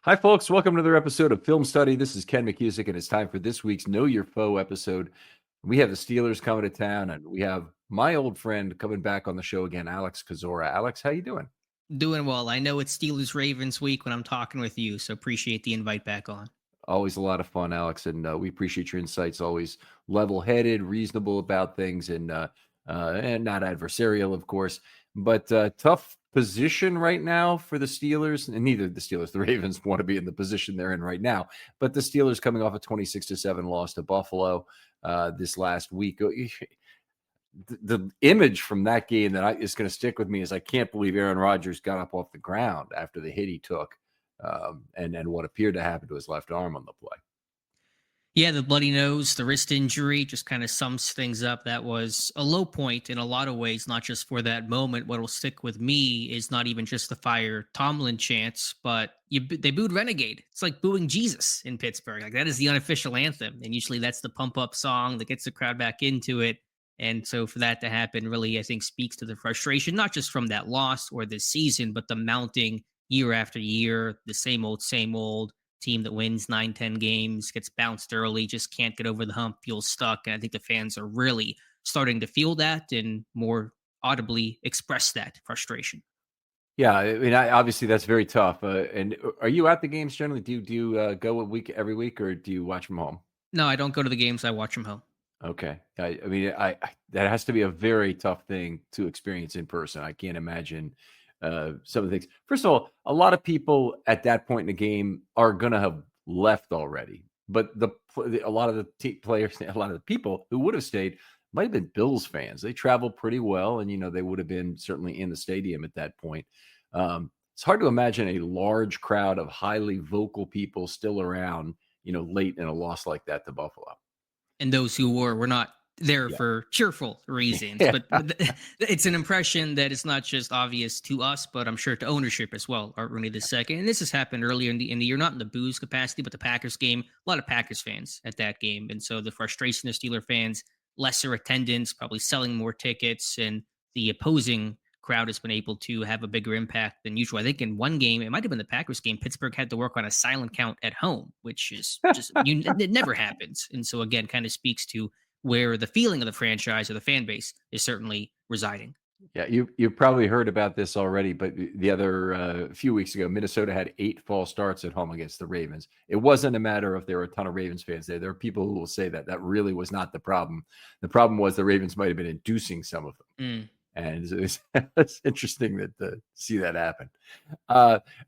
Hi, folks. Welcome to another episode of Film Study. This is Ken McKusick, and it's time for this week's Know Your Foe episode. We have the Steelers coming to town, and we have my old friend coming back on the show again, Alex Kozora. Alex, how you doing? Doing well. I know it's Steelers Ravens week when I'm talking with you, so appreciate the invite back on. Always a lot of fun, Alex, and we appreciate your insights. Always level-headed, reasonable about things, and not adversarial, of course. But tough position right now for the Steelers, and neither the Steelers, the Ravens want to be in the position they're in right now. But the Steelers coming off a 26-7 loss to Buffalo this last week. The image from that game that is going to stick with me is I can't believe Aaron Rodgers got up off the ground after the hit he took. And what appeared to happen to his left arm on the play. Yeah, the bloody nose, the wrist injury just kind of sums things up. That was a low point in a lot of ways, not just for that moment. What will stick with me is not even just the fire Tomlin chants, but they booed Renegade. It's like booing Jesus in Pittsburgh. Like that is the unofficial anthem. And usually that's the pump up song that gets the crowd back into it. And so for that to happen really, I think, speaks to the frustration, not just from that loss or this season, but the mounting year after year, the same old team that wins 9-10 games, gets bounced early, just can't get over the hump, feels stuck. And I think the fans are really starting to feel that and more audibly express that frustration. Yeah, I mean, obviously that's very tough. And are you at the games generally? Do you go every week, or do you watch from home? No, I don't go to the games. I watch from home. Okay. I mean, that has to be a very tough thing to experience in person. I can't imagine some of the things. First of all, a lot of people at that point in the game are going to have left already. But a lot of the players, a lot of the people who would have stayed might have been Bills fans. They traveled pretty well, and they would have been certainly in the stadium at that point. It's hard to imagine a large crowd of highly vocal people still around, late in a loss like that to Buffalo. And those who were not there for cheerful reasons. Yeah. But it's an impression that it's not just obvious to us, but I'm sure to ownership as well, Art Rooney II. And this has happened earlier in the year, not in the booze capacity, but the Packers game. A lot of Packers fans at that game. And so the frustration of Steeler fans, lesser attendance, probably selling more tickets, and the opposing crowd has been able to have a bigger impact than usual. I think in one game, it might have been the Packers game, Pittsburgh had to work on a silent count at home, which is just, it never happens. And so again, kind of speaks to where the feeling of the franchise or the fan base is certainly residing. Yeah, you've probably heard about this already, but the other few weeks ago, Minnesota had 8 false starts at home against the Ravens. It wasn't a matter of there were a ton of Ravens fans there. There are people who will say that really was not the problem. The problem was the Ravens might have been inducing some of them. And it's interesting to see that happen.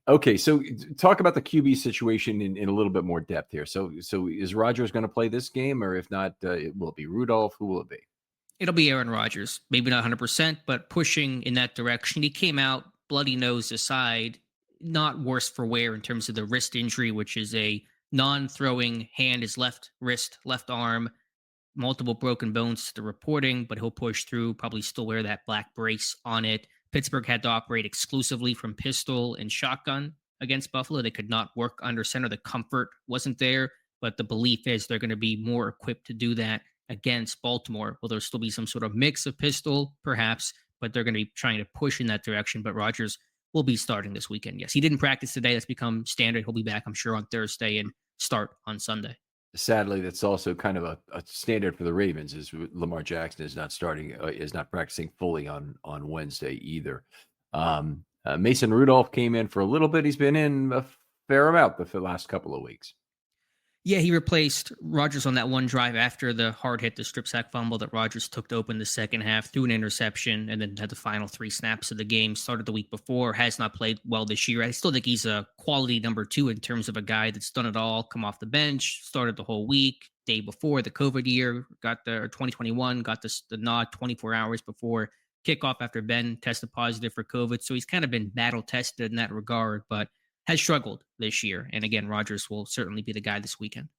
Okay, so talk about the QB situation in a little bit more depth here. So is Rodgers going to play this game, or if not, will it be Rudolph? Who will it be? It'll be Aaron Rodgers. Maybe not 100%, but pushing in that direction. He came out, bloody nose aside, not worse for wear in terms of the wrist injury, which is a non-throwing hand, his left wrist, left arm, multiple broken bones to the reporting, but he'll push through, probably still wear that black brace on it. Pittsburgh had to operate exclusively from pistol and shotgun against Buffalo. They could not work under center. The comfort wasn't there, but the belief is they're going to be more equipped to do that against Baltimore. Will there still be some sort of mix of pistol? Perhaps, but they're going to be trying to push in that direction. But Rodgers will be starting this weekend. Yes, he didn't practice today. That's become standard. He'll be back, I'm sure, on Thursday and start on Sunday. Sadly, that's also kind of a standard for the Ravens. Is Lamar Jackson is not practicing fully on Wednesday either. Mason Rudolph came in for a little bit. He's been in a fair amount the last couple of weeks. Yeah, he replaced Rodgers on that one drive after the hard hit, the strip sack fumble that Rodgers took to open the second half, threw an interception, and then had the final 3 snaps of the game. Started the week before, has not played well this year. I still think he's a quality number 2 in terms of a guy that's done it all, come off the bench, started the whole week, day before the COVID year, got the 2021, got the nod 24 hours before kickoff after Ben tested positive for COVID. So he's kind of been battle tested in that regard, but has struggled this year. And again, Rodgers will certainly be the guy this weekend.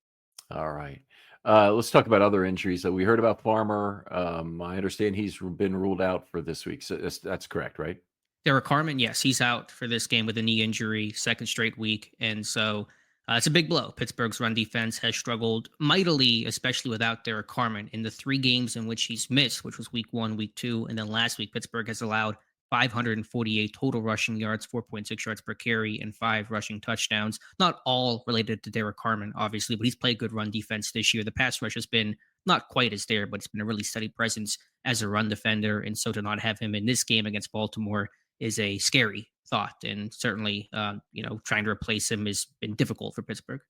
All right. Let's talk about other injuries that we heard about. Farmer. I understand he's been ruled out for this week. So that's correct, right? Derek Carmen, yes, he's out for this game with a knee injury, second straight week. And so it's a big blow. Pittsburgh's run defense has struggled mightily, especially without Derek Carmen. In the 3 games in which he's missed, which was week 1, week 2, and then last week, Pittsburgh has allowed 548 total rushing yards, 4.6 yards per carry, and 5 rushing touchdowns. Not all related to Derek Carmen, obviously, but he's played good run defense this year. The pass rush has been not quite as there, but it's been a really steady presence as a run defender. And so to not have him in this game against Baltimore is a scary thought. And certainly, trying to replace him has been difficult for Pittsburgh.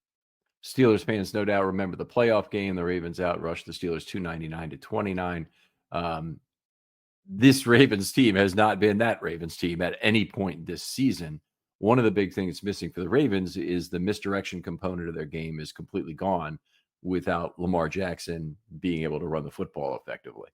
Steelers fans no doubt remember the playoff game. The Ravens outrushed the Steelers 299-29. This Ravens team has not been that Ravens team at any point this season. One of the big things missing for the Ravens is the misdirection component of their game is completely gone without Lamar Jackson being able to run the football effectively.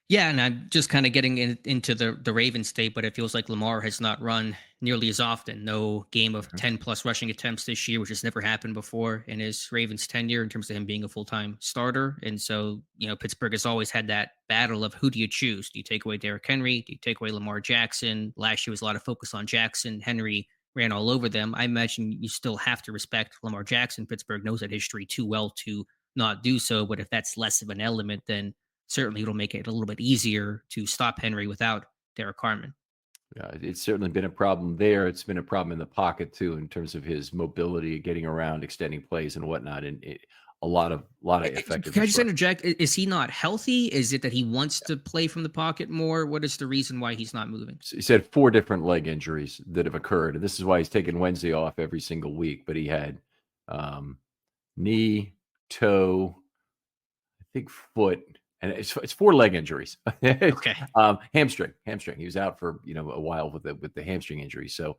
Yeah, and I'm just kind of getting into the Ravens state, but it feels like Lamar has not run nearly as often. No game of 10 plus rushing attempts this year, which has never happened before in his Ravens tenure in terms of him being a full time starter. And so, Pittsburgh has always had that battle of who do you choose? Do you take away Derrick Henry? Do you take away Lamar Jackson? Last year was a lot of focus on Jackson. Henry ran all over them. I imagine you still have to respect Lamar Jackson. Pittsburgh knows that history too well to not do so. But if that's less of an element, then certainly it'll make it a little bit easier to stop Henry without Derek Carmen. Yeah, it's certainly been a problem there. It's been a problem in the pocket too, in terms of his mobility, getting around, extending plays, and whatnot. And a lot of effective. Can I just interject? Is he not healthy? Is it that he wants to play from the pocket more? What is the reason why he's not moving? He said 4 different leg injuries that have occurred, and this is why he's taken Wednesday off every single week. But he had knee, toe, I think foot. And it's 4 leg injuries. Okay. Hamstring. He was out for a while with the hamstring injury. So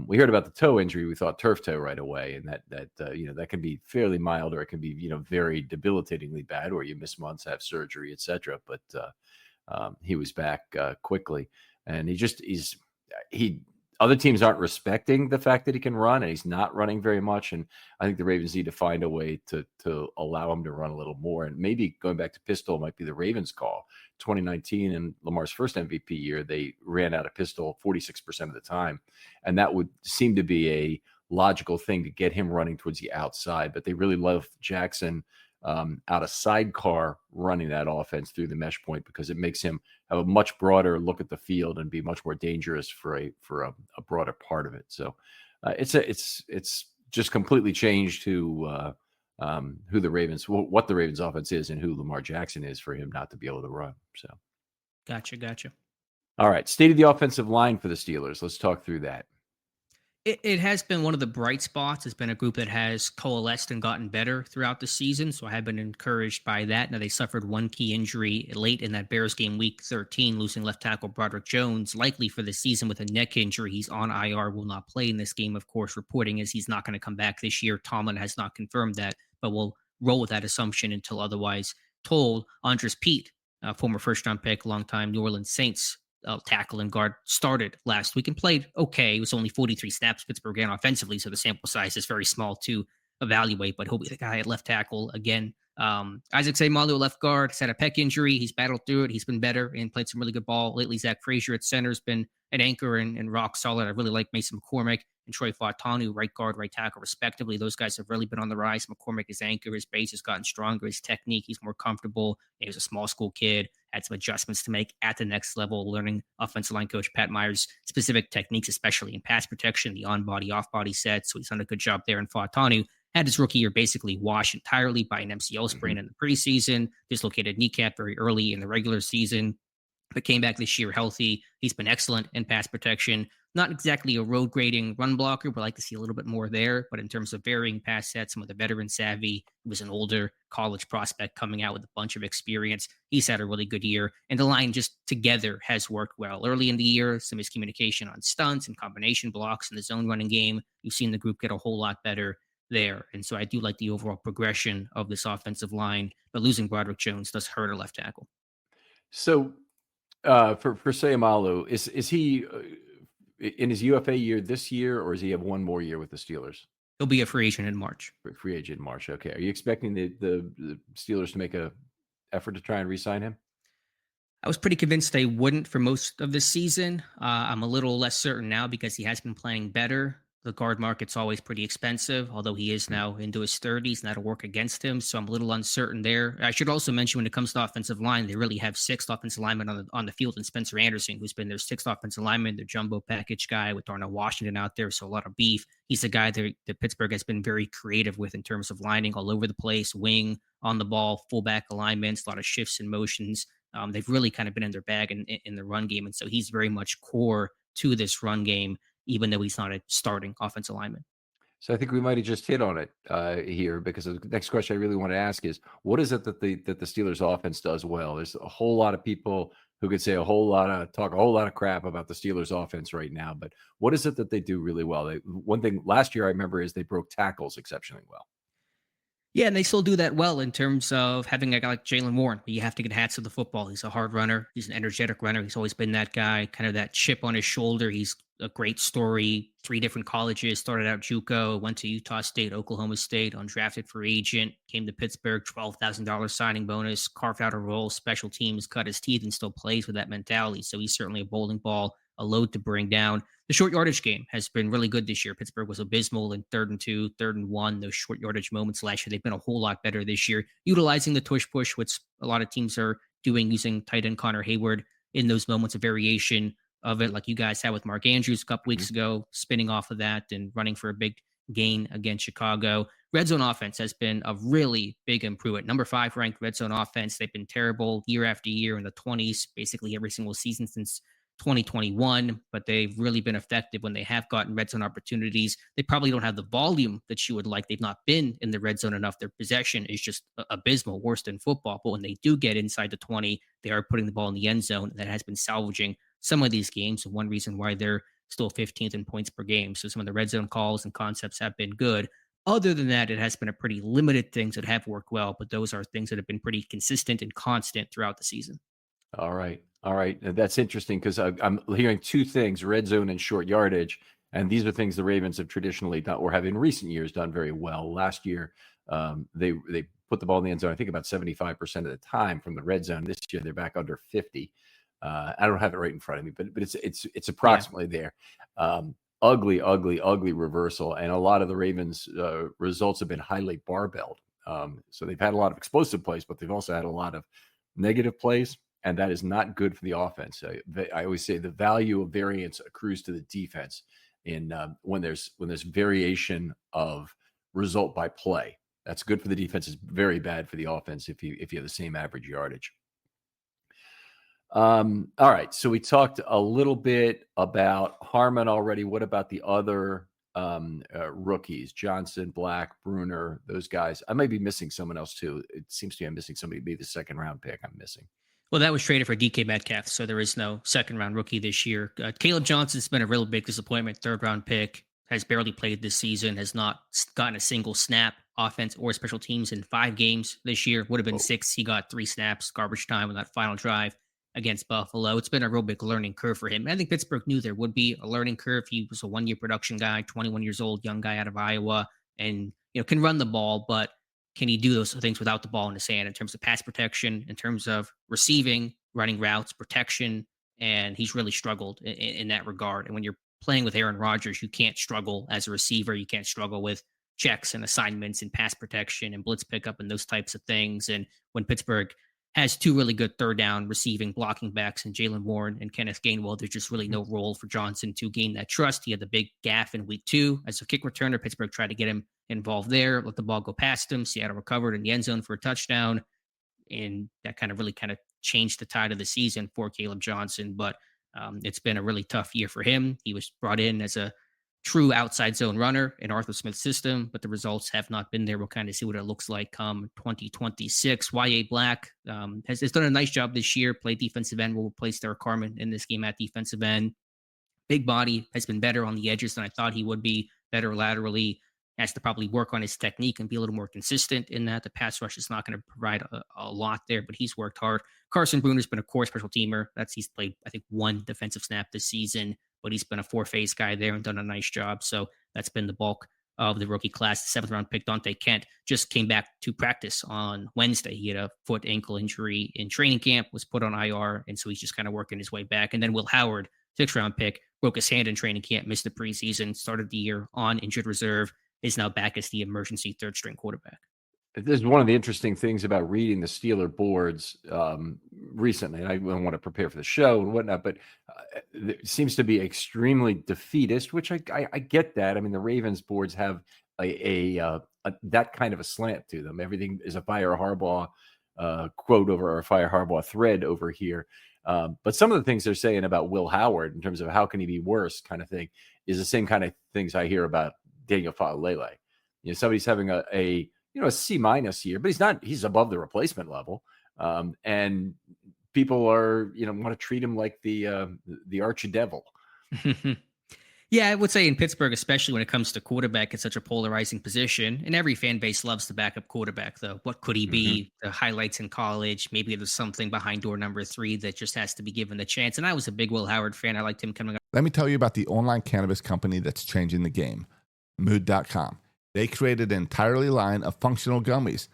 we heard about the toe injury. We thought turf toe right away, and that can be fairly mild, or it can be very debilitatingly bad, or you miss months, have surgery, etc. But he was back quickly, and he other teams aren't respecting the fact that he can run, and he's not running very much. And I think the Ravens need to find a way to allow him to run a little more. And maybe going back to pistol might be the Ravens' call. 2019 and Lamar's first MVP year, they ran out of pistol 46% of the time. And that would seem to be a logical thing to get him running towards the outside. But they really love Jackson out of sidecar running that offense through the mesh point, because it makes him have a much broader look at the field and be much more dangerous for a broader part of it. So it's just completely changed what the Ravens offense is and who Lamar Jackson is for him not to be able to run. So Gotcha. All right, state of the offensive line for the Steelers. Let's talk through that. It has been one of the bright spots. It's been a group that has coalesced and gotten better throughout the season. So I have been encouraged by that. Now, they suffered one key injury late in that Bears game, week 13, losing left tackle Broderick Jones, likely for the season with a neck injury. He's on IR, will not play in this game. Of course, reporting is he's not going to come back this year. Tomlin has not confirmed that, but we'll roll with that assumption until otherwise told. Andres Pete, former first-round pick, longtime New Orleans Saints tackle and guard, started last week and played okay. It was only 43 snaps Pittsburgh ran offensively, so the sample size is very small to evaluate, but he'll be the guy at left tackle again. Isaac Seumalo, left guard, has had a pec injury. He's battled through it. He's been better and played some really good ball lately. Zach Frazier at center has been an anchor and rock solid. I really like Mason McCormick and Troy Fautanu, right guard, right tackle, respectively. Those guys have really been on the rise. McCormick is anchor. His base has gotten stronger. His technique, he's more comfortable. He was a small school kid, had some adjustments to make at the next level, learning offensive line coach Pat Meyer's specific techniques, especially in pass protection, the on-body, off-body sets. So he's done a good job there. And Fautanu had his rookie year basically washed entirely by an MCL sprain in the preseason, dislocated kneecap very early in the regular season, but came back this year healthy. He's been excellent in pass protection. Not exactly a road grading run blocker. We'd like to see a little bit more there. But in terms of varying pass sets and with a veteran savvy, he was an older college prospect coming out with a bunch of experience. He's had a really good year. And the line just together has worked well. Early in the year, some miscommunication on stunts and combination blocks in the zone running game. You've seen the group get a whole lot better there. And so I do like the overall progression of this offensive line. But losing Broderick Jones does hurt a left tackle. So for Seumalo, is he in his UFA year this year, or does he have one more year with the Steelers? He'll be a free agent in March. Free agent in March. Okay. Are you expecting the Steelers to make a effort to try and re-sign him? I was pretty convinced they wouldn't for most of the season. I'm a little less certain now because he has been playing better The guard market's always pretty expensive, although he is now into his 30s, and that'll work against him. So I'm a little uncertain there. I should also mention when it comes to offensive line, they really have six offensive linemen on the field, and Spencer Anderson, who's been their sixth offensive lineman, their jumbo package guy with Darnell Washington out there. So a lot of beef. He's a guy that Pittsburgh has been very creative with in terms of lining all over the place, wing, on the ball, fullback alignments, a lot of shifts and motions. They've really kind of been in their bag in the run game. And so he's very much core to this run game, even though he's not a starting offensive lineman. So I think we might have just hit on it here, because the next question I really want to ask is, what is it that the Steelers offense does well? There's a whole lot of people who could say talk a whole lot of crap about the Steelers offense right now, but what is it that they do really well? One thing last year I remember is they broke tackles exceptionally well. Yeah, and they still do that well in terms of having a guy like Jalen Warren. You have to get hats to the football. He's a hard runner. He's an energetic runner. He's always been that guy, kind of that chip on his shoulder. He's a great story. Three different colleges, started out JUCO, went to Utah State, Oklahoma State, undrafted free agent, came to Pittsburgh, $12,000 signing bonus, carved out a role, special teams, cut his teeth, and still plays with that mentality. So he's certainly a bowling ball, a load to bring down. The short yardage game has been really good this year. Pittsburgh was abysmal in 3rd and 2, 3rd and 1. Those short yardage moments last year, they've been a whole lot better this year, utilizing the tush push, which a lot of teams are doing, using tight end Connor Hayward in those moments of variation of it, like you guys had with Mark Andrews a couple weeks ago, spinning off of that and running for a big gain against Chicago. Red zone offense has been a really big improvement. Number 5 ranked red zone offense. They've been terrible year after year in the 20s, basically every single season since 2021, but they've really been effective when they have gotten red zone opportunities. They probably don't have the volume that you would like. They've not been in the red zone enough. Their possession is just abysmal, worse than football. But when they do get inside the 20, they are putting the ball in the end zone. That has been salvaging some of these games. And one reason why they're still 15th in points per game. So some of the red zone calls and concepts have been good. Other than that, it has been a pretty limited things that have worked well, but those are things that have been pretty consistent and constant throughout the season. All right. All right. That's interesting, because I'm hearing two things: red zone and short yardage. And these are things the Ravens have traditionally done, or have in recent years done very well. Last year, they put the ball in the end zone, I think, about 75% of the time from the red zone. This year, they're back under 50. I don't have it right in front of me, but it's approximately there. Ugly, ugly, ugly reversal. And a lot of the Ravens' results have been highly barbelled. So they've had a lot of explosive plays, but they've also had a lot of negative plays. And that is not good for the offense. I always say the value of variance accrues to the defense in when there's variation of result by play. That's good for the defense. It's very bad for the offense if you have the same average yardage. All right. So we talked a little bit about Harmon already. What about the other rookies? Johnson, Black, Bruner, those guys. I may be missing someone else too. It seems to me I'm missing somebody. Maybe the 2nd round pick I'm missing. Well, that was traded for DK Metcalf, so there is no 2nd round rookie this year. Caleb Johnson's been a real big disappointment. 3rd round pick, has barely played this season, has not gotten a single snap, offense or special teams, in 5 games this year. Would have been 6. He got 3 snaps, garbage time on that final drive against Buffalo. It's been a real big learning curve for him. I think Pittsburgh knew there would be a learning curve. He was a 1-year production guy, 21 years old, young guy out of Iowa, and can run the ball, but can he do those things without the ball in his hand in terms of pass protection, in terms of receiving, running routes, protection? And he's really struggled in that regard. And when you're playing with Aaron Rodgers, you can't struggle as a receiver. You can't struggle with checks and assignments and pass protection and blitz pickup and those types of things. And when Pittsburgh has 2 really good 3rd down receiving blocking backs in Jalen Warren and Kenneth Gainwell, there's just really no role for Johnson to gain that trust. He had the big gaffe in week 2 as a kick returner. Pittsburgh tried to get him involved there, let the ball go past him. Seattle recovered in the end zone for a touchdown. And that kind of changed the tide of the season for Caleb Johnson. But it's been a really tough year for him. He was brought in as a true outside zone runner in Arthur Smith's system, but the results have not been there. We'll kind of see what it looks like come 2026. Y.A. Black has done a nice job this year, played defensive end, will replace Derek Carman in this game at defensive end. Big body, has been better on the edges than I thought he would be, better laterally, has to probably work on his technique and be a little more consistent in that. The pass rush is not going to provide a lot there, but he's worked hard. Carson Bruner's been a core special teamer. He's played, I think, 1 defensive snap this season, but he's been a 4-phase guy there and done a nice job. So that's been the bulk of the rookie class. The 7th round pick, Dante Kent, just came back to practice on Wednesday. He had a foot ankle injury in training camp, was put on IR, and so he's just kind of working his way back. And then Will Howard, 6th-round pick, broke his hand in training camp, missed the preseason, started the year on injured reserve, is now back as the emergency third-string quarterback. This is one of the interesting things about reading the Steeler boards recently. And I don't want to prepare for the show and whatnot, but it seems to be extremely defeatist, which I get that. I mean, the Ravens boards have a that kind of a slant to them. Everything is a Fire Harbaugh quote over, or a Fire Harbaugh thread over here. But some of the things they're saying about Will Howard in terms of how can he be worse kind of thing is the same kind of things I hear about Daniel Faalele. Somebody's having a C- year, but he's above the replacement level. And people are, want to treat him like the archdevil. Yeah, I would say in Pittsburgh, especially when it comes to quarterback, it's such a polarizing position. And every fan base loves the backup quarterback, though. What could he be? The highlights in college. Maybe there's something behind door number 3 that just has to be given the chance. And I was a big Will Howard fan. I liked him coming up. Let me tell you about the online cannabis company that's changing the game, Mood.com. They created an entirely line of functional gummies,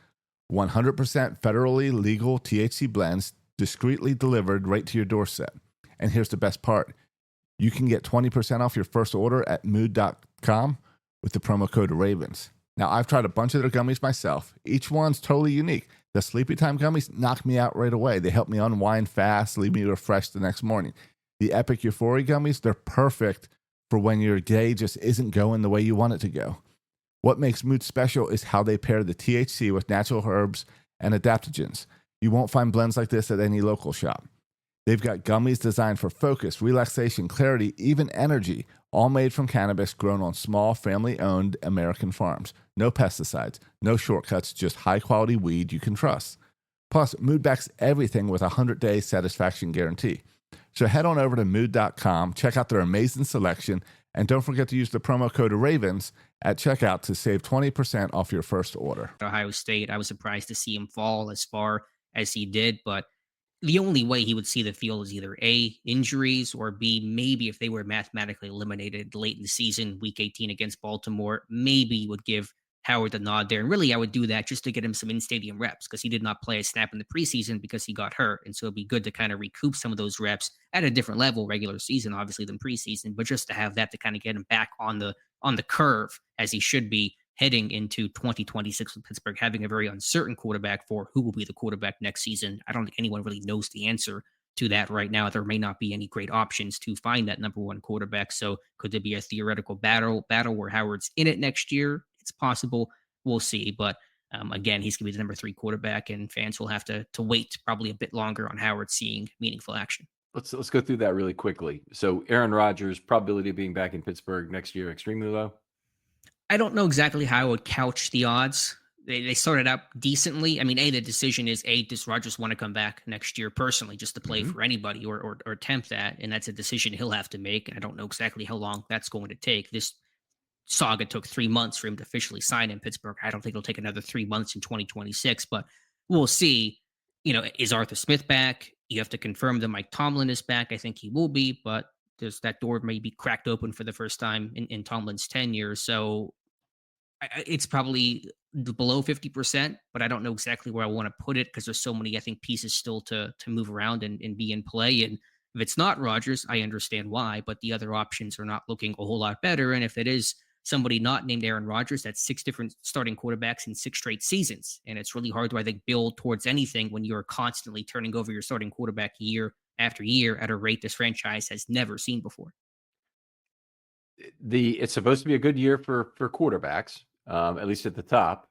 100% federally legal THC blends, discreetly delivered right to your doorstep. And here's the best part. You can get 20% off your first order at Mood.com with the promo code Ravens. Now, I've tried a bunch of their gummies myself. Each one's totally unique. The Sleepy Time gummies knock me out right away. They help me unwind fast, leave me refreshed the next morning. The Epic Euphoria gummies, they're perfect for when your day just isn't going the way you want it to go. What makes Mood special is how they pair the THC with natural herbs and adaptogens. You won't find blends like this at any local shop. They've got gummies designed for focus, relaxation, clarity, even energy, all made from cannabis grown on small, family-owned American farms. No pesticides, no shortcuts, just high-quality weed you can trust. Plus, Mood backs everything with a 100-day satisfaction guarantee. So head on over to Mood.com, check out their amazing selection, and don't forget to use the promo code Ravens at checkout to save 20% off your first order. Ohio State, I was surprised to see him fall as far as he did, but the only way he would see the field is either A, injuries, or B, maybe if they were mathematically eliminated late in the season, week 18 against Baltimore, maybe he would give Howard the nod there. And really, I would do that just to get him some in-stadium reps because he did not play a snap in the preseason because he got hurt. And so it'd be good to kind of recoup some of those reps at a different level, regular season, obviously, than preseason, but just to have that to kind of get him back on the curve as he should be heading into 2026 with Pittsburgh, having a very uncertain quarterback for who will be the quarterback next season. I don't think anyone really knows the answer to that right now. There may not be any great options to find that number 1 quarterback. So could there be a theoretical battle where Howard's in it next year? It's possible. We'll see. But again, he's going to be the number 3 quarterback, and fans will have to wait probably a bit longer on Howard seeing meaningful action. Let's go through that really quickly. So Aaron Rodgers, probability of being back in Pittsburgh next year, extremely low. I don't know exactly how I would couch the odds. They started out decently. I mean, the decision is, does Rodgers want to come back next year personally just to play for anybody or attempt that? And that's a decision he'll have to make. And I don't know exactly how long that's going to take. This saga took 3 months for him to officially sign in Pittsburgh. I don't think it'll take another 3 months in 2026, but we'll see. Is Arthur Smith back? You have to confirm that Mike Tomlin is back. I think he will be, but that door may be cracked open for the first time in Tomlin's tenure. So it's probably below 50%, but I don't know exactly where I want to put it because there's so many, I think, pieces still to move around and be in play. And if it's not Rodgers, I understand why, but the other options are not looking a whole lot better. And if it is somebody not named Aaron Rodgers, that's 6 different starting quarterbacks in 6 straight seasons. And it's really hard to, I think, build towards anything when you're constantly turning over your starting quarterback year after year at a rate this franchise has never seen before. It's supposed to be a good year for quarterbacks. At least at the top.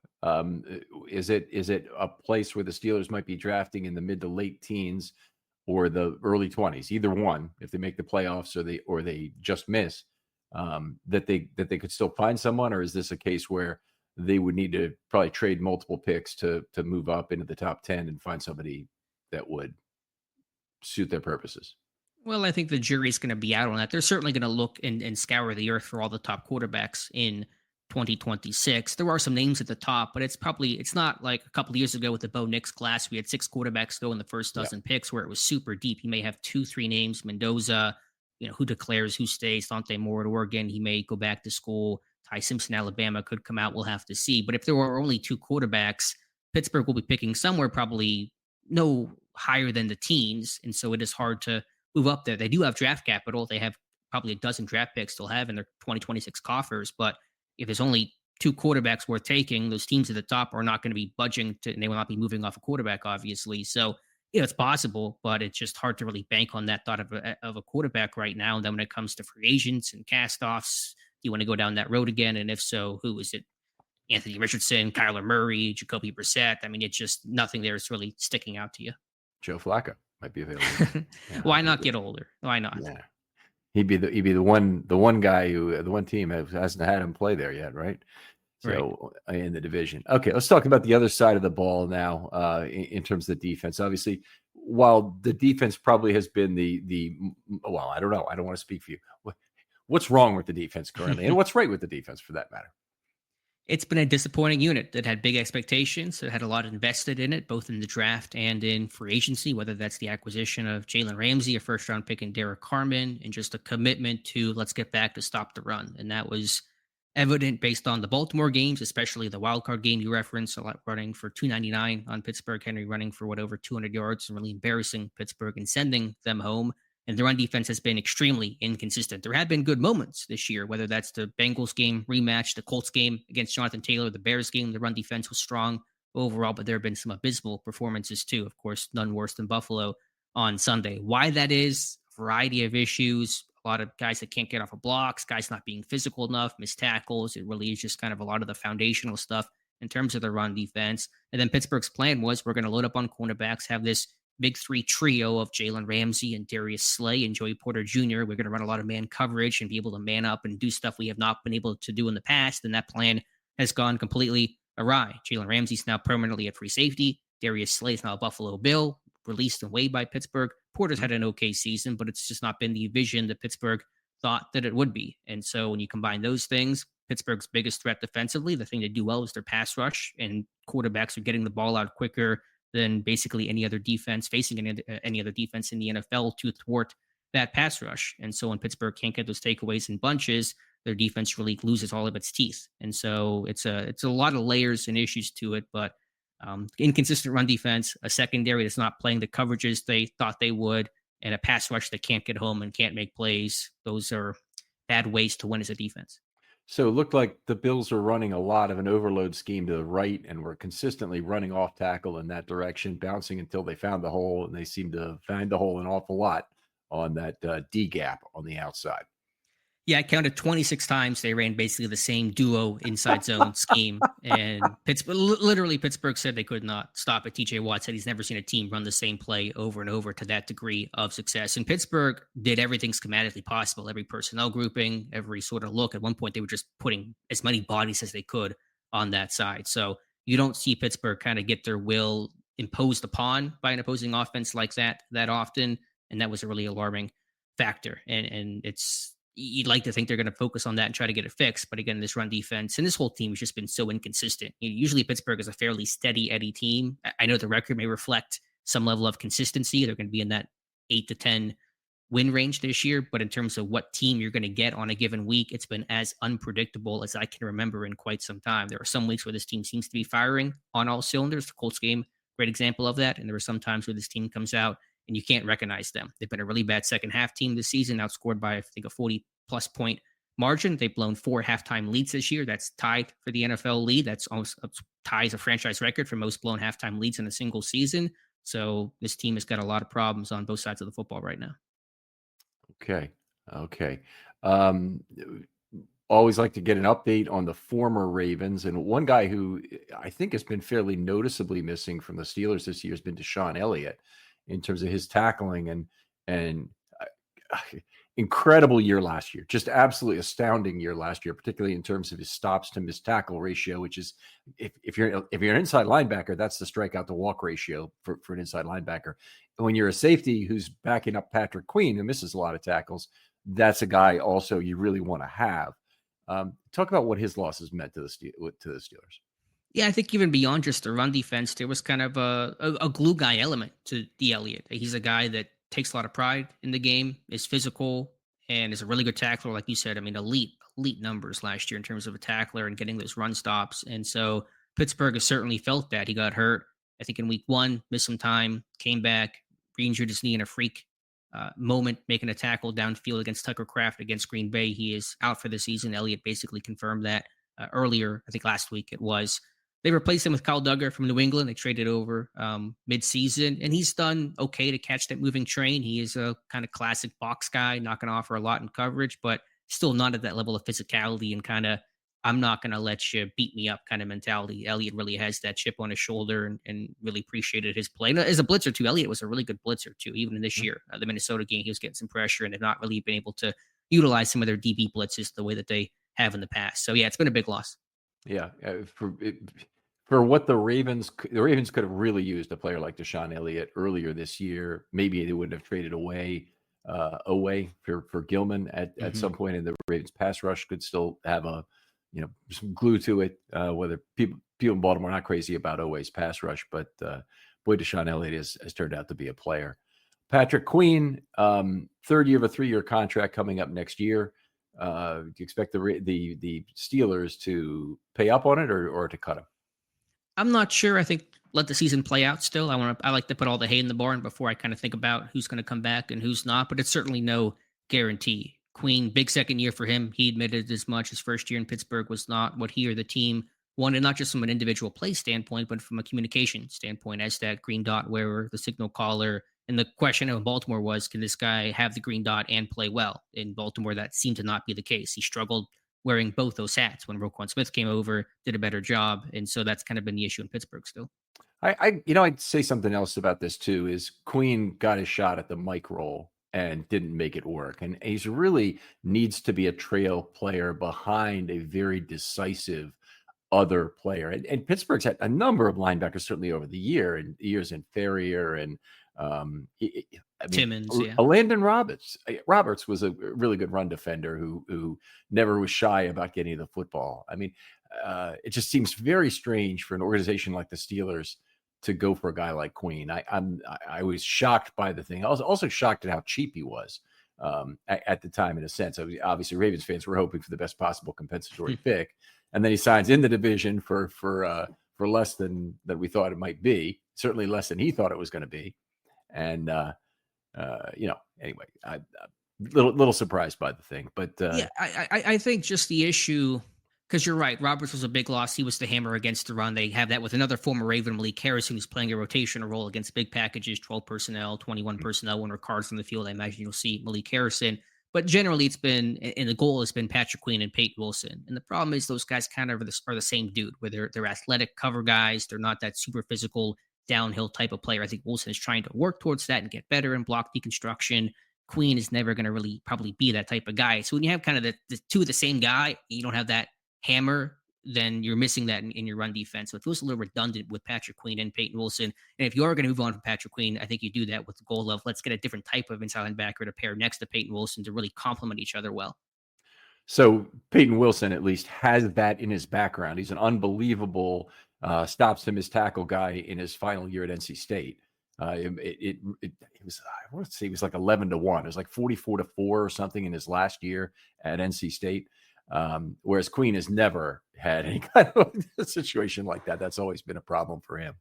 Is it a place where the Steelers might be drafting in the mid to late teens or the early 20s, either one, if they make the playoffs or they just miss, that they could still find someone? Or is this a case where they would need to probably trade multiple picks to move up into the top 10 and find somebody that would suit their purposes? Well, I think the jury's going to be out on that. They're certainly going to look and scour the earth for all the top quarterbacks in 2026. There are some names at the top, but it's not like a couple of years ago with the Bo Nix class. We had 6 quarterbacks go in the first dozen picks where it was super deep. You may have 2-3 names, Mendoza, who declares, who stays, Dante Moore at Oregon. He may go back to school. Ty Simpson, Alabama could come out. We'll have to see. But if there were only 2 quarterbacks, Pittsburgh will be picking somewhere probably no higher than the teens. And so it is hard to move up there. They do have draft capital. They have probably a dozen draft picks they'll have in their 2026 coffers. But if there's only two quarterbacks worth taking, those teams at the top are not going to be budging to, and they will not be moving off a quarterback, obviously. So, it's possible, but it's just hard to really bank on that thought of a quarterback right now. And then when it comes to free agents and cast-offs, do you want to go down that road again? And if so, who is it? Anthony Richardson, Kyler Murray, Jacoby Brissett. I mean, it's just nothing there is really sticking out to you. Joe Flacco might be available. Yeah, Why not get older? Why not? Yeah. He'd be the one guy who the one team hasn't had him play there yet, right? So in the division. Okay, let's talk about the other side of the ball now. In terms of the defense, obviously, while the defense probably has been well, I don't know. I don't want to speak for you. What's wrong with the defense currently, and what's right with the defense for that matter? It's been a disappointing unit that had big expectations. It had a lot invested in it, both in the draft and in free agency, whether that's the acquisition of Jalen Ramsey, a first-round pick, and Derek Carman, and just a commitment to let's get back to stop the run. And that was evident based on the Baltimore games, especially the wild card game you referenced, a lot running for 299 on Pittsburgh, Henry running for over 200 yards and really embarrassing Pittsburgh and sending them home. And the run defense has been extremely inconsistent. There have been good moments this year, whether that's the Bengals game rematch, the Colts game against Jonathan Taylor, the Bears game. The run defense was strong overall, but there have been some abysmal performances too. Of course, none worse than Buffalo on Sunday. Why that is, a variety of issues. A lot of guys that can't get off of blocks, guys not being physical enough, missed tackles. It really is just kind of a lot of the foundational stuff in terms of the run defense. And then Pittsburgh's plan was we're going to load up on cornerbacks, have this big three trio of Jalen Ramsey and Darius Slay and Joey Porter Jr. We're going to run a lot of man coverage and be able to man up and do stuff we have not been able to do in the past. And that plan has gone completely awry. Jalen Ramsey's now permanently at free safety. Darius Slay is now a Buffalo Bill, released and waived by Pittsburgh. Porter's had an okay season, but it's just not been the vision that Pittsburgh thought that it would be. And so when you combine those things, Pittsburgh's biggest threat defensively, the thing they do well is their pass rush, and quarterbacks are getting the ball out quicker than basically any other defense, facing any other defense in the NFL to thwart that pass rush. And so when Pittsburgh can't get those takeaways in bunches, their defense really loses all of its teeth. And so it's a lot of layers and issues to it, but inconsistent run defense, a secondary that's not playing the coverages they thought they would, and a pass rush that can't get home and can't make plays. Those are bad ways to win as a defense. So it looked like the Bills are running a lot of an overload scheme to the right, and were consistently running off tackle in that direction, bouncing until they found the hole, and they seem to find the hole an awful lot on that D gap on the outside. Yeah, I counted 26 times they ran basically the same duo inside zone scheme. And Pittsburgh said they could not stop it. TJ Watt said he's never seen a team run the same play over and over to that degree of success. And Pittsburgh did everything schematically possible, every personnel grouping, every sort of look. At one point, they were just putting as many bodies as they could on that side. So you don't see Pittsburgh kind of get their will imposed upon by an opposing offense like that often. And that was a really alarming factor. And you'd like to think they're going to focus on that and try to get it fixed. But again, this run defense and this whole team has just been so inconsistent. Usually Pittsburgh is a fairly steady Eddie team. I know the record may reflect some level of consistency. They're going to be in that 8 to 10 win range this year. But in terms of what team you're going to get on a given week, it's been as unpredictable as I can remember in quite some time. There are some weeks where this team seems to be firing on all cylinders. The Colts game, great example of that. And there are some times where this team comes out and you can't recognize them. They've been a really bad second half team this season, outscored by, I think, a 40-plus point margin. They've blown 4 halftime leads this year. That's tied for the NFL lead. That's almost ties a franchise record for most blown halftime leads in a single season. So this team has got a lot of problems on both sides of the football right now. Okay. Always like to get an update on the former Ravens. And one guy who I think has been fairly noticeably missing from the Steelers this year has been Deshaun Elliott in terms of his tackling and incredible year last year, just absolutely astounding year last year, particularly in terms of his stops to missed tackle ratio, which is if you're an inside linebacker, that's the strikeout to walk ratio for an inside linebacker. And when you're a safety who's backing up Patrick Queen, who misses a lot of tackles, that's a guy also you really want to have. Talk about what his losses meant to the Steelers. Yeah, I think even beyond just the run defense, there was kind of a glue guy element to the Elliott. He's a guy that takes a lot of pride in the game, is physical, and is a really good tackler. Like you said, I mean, elite numbers last year in terms of a tackler and getting those run stops. And so Pittsburgh has certainly felt that. He got hurt, I think, in week 1, missed some time, came back, re-injured his knee in a freak moment making a tackle downfield against Tucker Kraft against Green Bay. He is out for the season. Elliott basically confirmed that earlier, I think last week it was. They replaced him with Kyle Duggar from New England. They traded over mid-season, and he's done okay to catch that moving train. He is a kind of classic box guy, not going to offer a lot in coverage, but still not at that level of physicality and kind of, I'm not going to let you beat me up kind of mentality. Elliott really has that chip on his shoulder and really appreciated his play. And as a blitzer, too, Elliott was a really good blitzer, too, even in this year. The Minnesota game, he was getting some pressure, and they've not really been able to utilize some of their DB blitzes the way that they have in the past. So, yeah, it's been a big loss. Yeah, for what the Ravens could have really used a player like Deshaun Elliott earlier this year. Maybe they wouldn't have traded away for Gilman at some point, and the Ravens pass rush could still have some glue to it. Whether people in Baltimore are not crazy about Oweh's pass rush, but boy, Deshaun Elliott has turned out to be a player. Patrick Queen, third year of a 3-year contract coming up next year. Do you expect the Steelers to pay up on it or to cut him? I'm not sure. I think let the season play out still. I like to put all the hay in the barn before I kind of think about who's going to come back and who's not, but it's certainly no guarantee. Queen, big second year for him. He admitted as much. His first year in Pittsburgh was not what he or the team wanted, not just from an individual play standpoint, but from a communication standpoint as that green dot wearer, the signal caller. And the question in Baltimore was, can this guy have the green dot and play well? In Baltimore, that seemed to not be the case. He struggled wearing both those hats when Roquan Smith came over, did a better job. And so that's kind of been the issue in Pittsburgh still. I'd say something else about this too, is Queen got his shot at the Mike role and didn't make it work. And he's really needs to be a trail player behind a very decisive other player. And Pittsburgh's had a number of linebackers certainly over the years in Ferrier and Timmons, yeah. Landon Roberts. Roberts was a really good run defender who never was shy about getting the football. I mean, it just seems very strange for an organization like the Steelers to go for a guy like Queen. I was shocked by the thing. I was also shocked at how cheap he was at the time, in a sense. Obviously, Ravens fans were hoping for the best possible compensatory pick, and then he signs in the division for less than we thought it might be. Certainly less than he thought it was going to be. And anyway, I little surprised by the thing, but I think just the issue, because you're right, Roberts was a big loss. He was the hammer against the run. They have that with another former Raven, Malik Harrison, who's playing a rotational role against big packages, 12 personnel, 21 personnel. When Ricard's on the field, I imagine you'll see Malik Harrison. But generally, it's been, and the goal has been Patrick Queen and Peyton Wilson. And the problem is those guys kind of are the same dude, where they're athletic cover guys. They're not that super physical downhill type of player. I think Wilson is trying to work towards that and get better in block deconstruction. Queen is never going to really probably be that type of guy. So when you have kind of the two of the same guy, you don't have that hammer, then you're missing that in your run defense. So it feels a little redundant with Patrick Queen and Peyton Wilson. And if you are going to move on from Patrick Queen, I think you do that with the goal of let's get a different type of inside linebacker to pair next to Peyton Wilson to really complement each other well. So Peyton Wilson at least has that in his background. He's an unbelievable stops him as tackle guy in his final year at NC State. It was, I want to say it was like 11-1. It was like 44-4 or something in his last year at NC State. Whereas Queen has never had any kind of situation like that. That's always been a problem for him.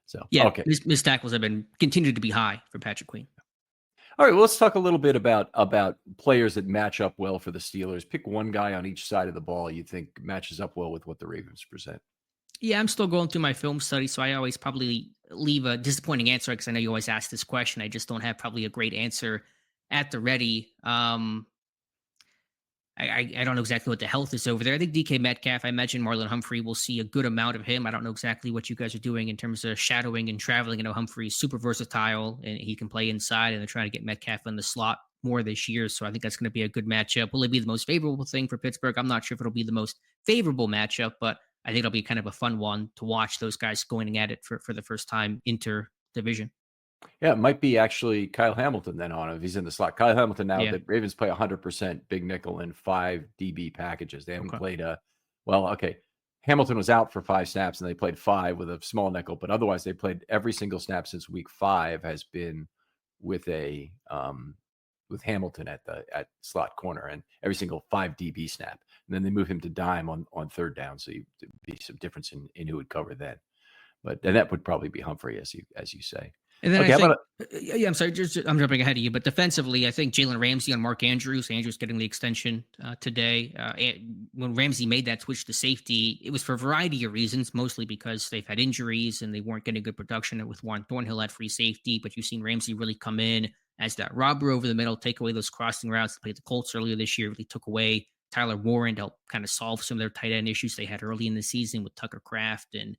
So, yeah, okay. His tackles have continued to be high for Patrick Queen. All right, well, let's talk a little bit about players that match up well for the Steelers. Pick one guy on each side of the ball you think matches up well with what the Ravens present. Yeah, I'm still going through my film study, so I always probably leave a disappointing answer because I know you always ask this question. I just don't have probably a great answer at the ready. I don't know exactly what the health is over there. I think DK Metcalf, I imagine Marlon Humphrey will see a good amount of him. I don't know exactly what you guys are doing in terms of shadowing and traveling. I know Humphrey is super versatile and he can play inside, and they're trying to get Metcalf in the slot more this year. So I think that's going to be a good matchup. Will it be the most favorable thing for Pittsburgh? I'm not sure if it'll be the most favorable matchup, but I think it'll be kind of a fun one to watch those guys going at it for the first time inter-division. Yeah, it might be actually Kyle Hamilton then on if he's in the slot. Kyle Hamilton now, the Ravens play 100% big nickel in 5 DB packages. They haven't played Hamilton was out for 5 snaps and they played 5 with a small nickel, but otherwise they played every single snap since week 5 has been with a with Hamilton at slot corner, and every single 5 DB snap. And then they move him to dime on third down, so there'd be some difference in who would cover then. And that would probably be Humphrey, as you say. And then Okay, I how think, about yeah, I'm sorry, I'm jumping ahead of you, but defensively, I think Jalen Ramsey on Mark Andrews. Andrews getting the extension today. When Ramsey made that switch to safety, it was for a variety of reasons, mostly because they've had injuries and they weren't getting good production with Warren Thornhill at free safety. But you've seen Ramsey really come in as that robber over the middle, take away those crossing routes. They played the Colts earlier this year, really took away Tyler Warren to help kind of solve some of their tight end issues they had early in the season with Tucker Kraft and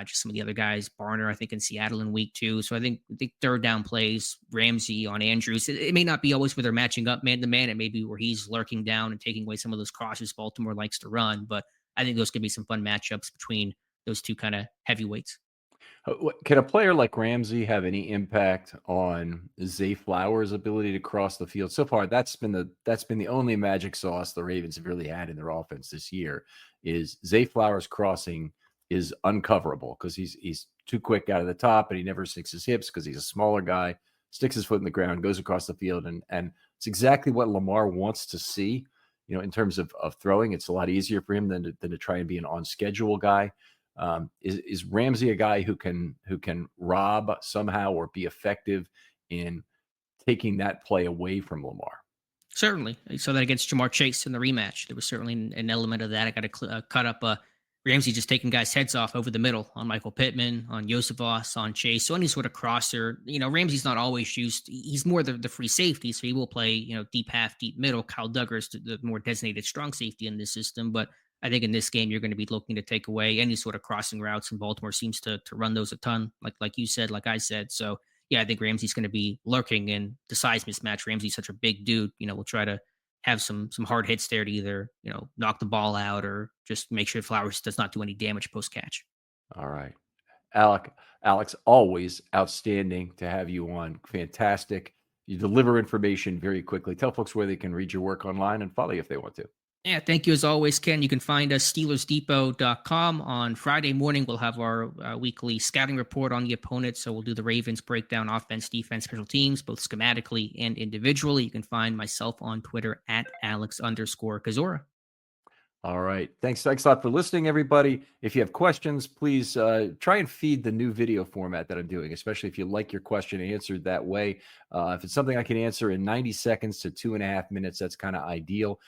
just some of the other guys, Barner, I think, in Seattle in week 2. So I think the third down plays, Ramsey on Andrews. It may not be always where they're matching up man to man. It may be where he's lurking down and taking away some of those crosses Baltimore likes to run. But I think those could be some fun matchups between those two kind of heavyweights. can a player like Ramsey have any impact on Zay Flowers' ability to cross the field? So far, that's been the only magic sauce the Ravens have really had in their offense this year. Is Zay Flowers crossing is uncoverable because he's too quick out of the top and he never sticks his hips because he's a smaller guy, sticks his foot in the ground, goes across the field, and it's exactly what Lamar wants to see. In terms of throwing, it's a lot easier for him than to try and be an on schedule guy. Is Ramsey a guy who can rob somehow or be effective in taking that play away from Lamar? Certainly. So that against Jamar Chase in the rematch, there was certainly an element of that. I got to cut up Ramsey just taking guys' heads off over the middle on Michael Pittman, on Joseph on Chase. So any sort of crosser, Ramsey's not always used. He's more the free safety, so he will play, deep half, deep middle. Kyle Duggar's the more designated strong safety in this system. But I think in this game, you're going to be looking to take away any sort of crossing routes, and Baltimore seems to run those a ton, like you said, like I said. So yeah, I think Ramsey's going to be lurking in the size mismatch. Ramsey's such a big dude. We'll try to have some hard hits there to either, knock the ball out or just make sure Flowers does not do any damage post catch. All right. Alex, always outstanding to have you on. Fantastic. You deliver information very quickly. Tell folks where they can read your work online and follow you if they want to. Yeah, thank you as always, Ken. You can find us SteelersDepot.com. On Friday morning, we'll have our weekly scouting report on the opponent. So we'll do the Ravens breakdown, offense, defense, special teams, both schematically and individually. You can find myself on Twitter at Alex_Kozora. All right. Thanks a lot for listening, everybody. If you have questions, please try and feed the new video format that I'm doing, especially if you like your question answered that way. If it's something I can answer in 90 seconds to 2.5 minutes, that's kind of ideal.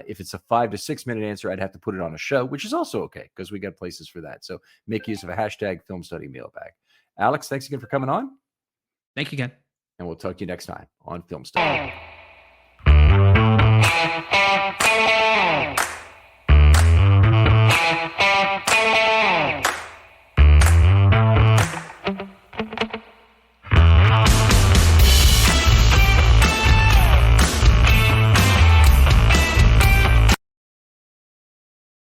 If it's a 5 to 6 minute answer, I'd have to put it on a show, which is also okay because we got places for that. So make use of a hashtag Filmstudy mailbag. Alex, thanks again for coming on. Thank you, Ken. And we'll talk to you next time on Filmstudy.